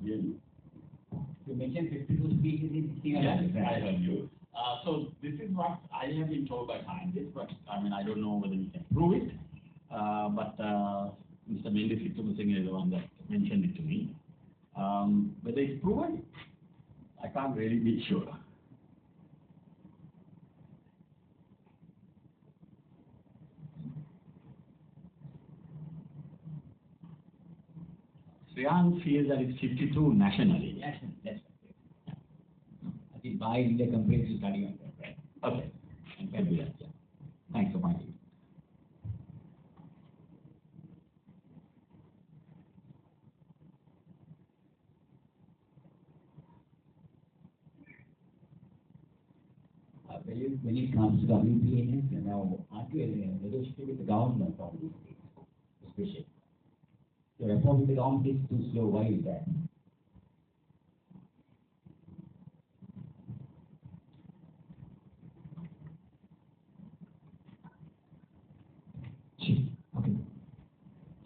hear me? You mentioned 52 species in single habitat. Yes, I heard you. So this is what I have been told by scientists, but I mean, I don't know whether we can prove it. But Mr. Mendes Wickramasinghe is the one that mentioned it to me. Whether it's proven, I can't really be sure. Sriyan feels that it's 52 nationally. Yes, that's right. I think by India companies to study on that, right? Okay. And can do that, yeah. Thanks for pointing. When it comes to WPNS, you know, aren't you in a relationship with the government on these things, especially? The reform of the government is too slow. Why is that? Okay.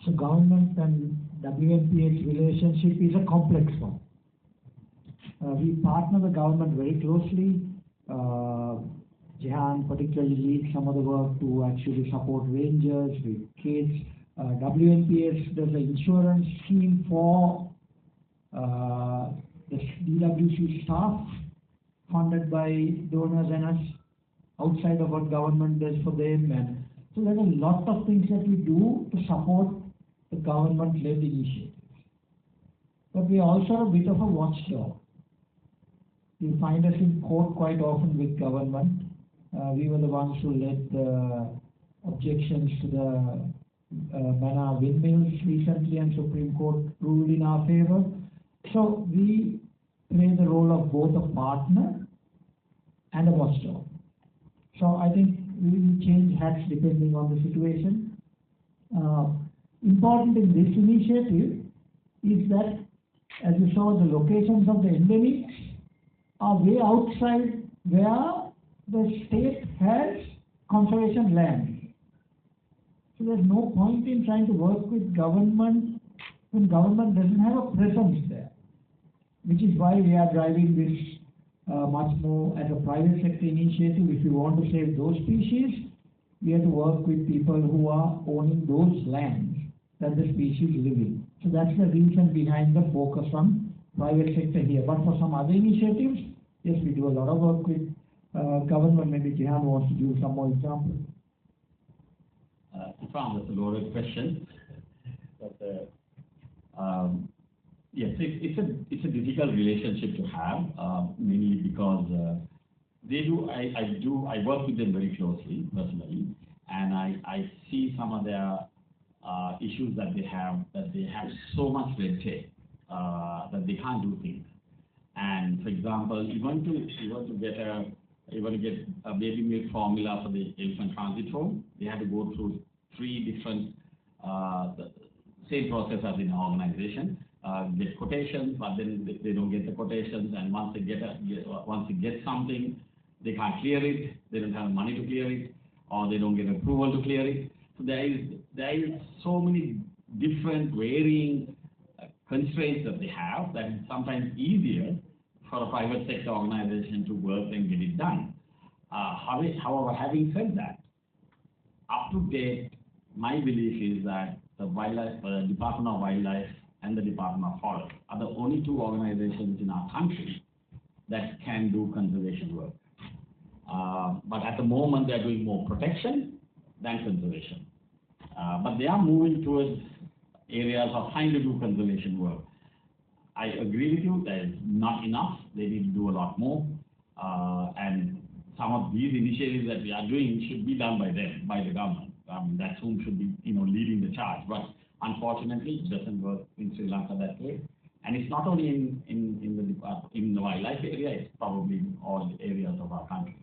So government and WNPH relationship is a complex one. We partner the government very closely. Jehan particularly leads some of the work to actually support rangers with kids. WNPH does an insurance scheme for the DWC staff, funded by donors and us, outside of what government does for them. And so there's a lot of things that we do to support the government-led initiatives. But we are also a bit of a watchdog. You find us in court quite often with government. We were the ones who led the objections to the Mana windmills recently, and Supreme Court ruled in our favor. So we play the role of both a partner and a watchdog. So I think we will change hats depending on the situation. Important in this initiative is that, as you saw, the locations of the endemics are way outside where the state has conservation land. So there's no point in trying to work with government when government doesn't have a presence there, which is why we are driving this much more as a private sector initiative. If we want to save those species, we have to work with people who are owning those lands that the species live in. So that's the reason behind the focus on private sector here. But for some other initiatives, yes, we do a lot of work with government. Maybe Jehan wants to give some more examples. That's a loaded question. But yes, it's a difficult relationship to have, mainly because I work with them very closely personally, and I see some of their issues that they have so much red tape that they can't do things. And for example, you want to get a baby milk formula for the elephant transit home, they have to go through 3 different same process as in an organization. Get quotations, but then they don't get the quotations, and once they get something, they can't clear it. They don't have money to clear it, or they don't get approval to clear it. So there is so many different varying constraints that they have that it's sometimes easier for a private sector organization to work and get it done. However, having said that, up to date, my belief is that the Department of Wildlife and the Department of Forest are the only 2 organizations in our country that can do conservation work. But at the moment, they are doing more protection than conservation. But they are moving towards areas of trying to do conservation work. I agree with you, there is not enough. They need to do a lot more. And some of these initiatives that we are doing should be done by them, by the government. That's whom should be, leading the charge. But unfortunately, it doesn't work in Sri Lanka that way. And it's not only in the wildlife area; it's probably in all areas of our country.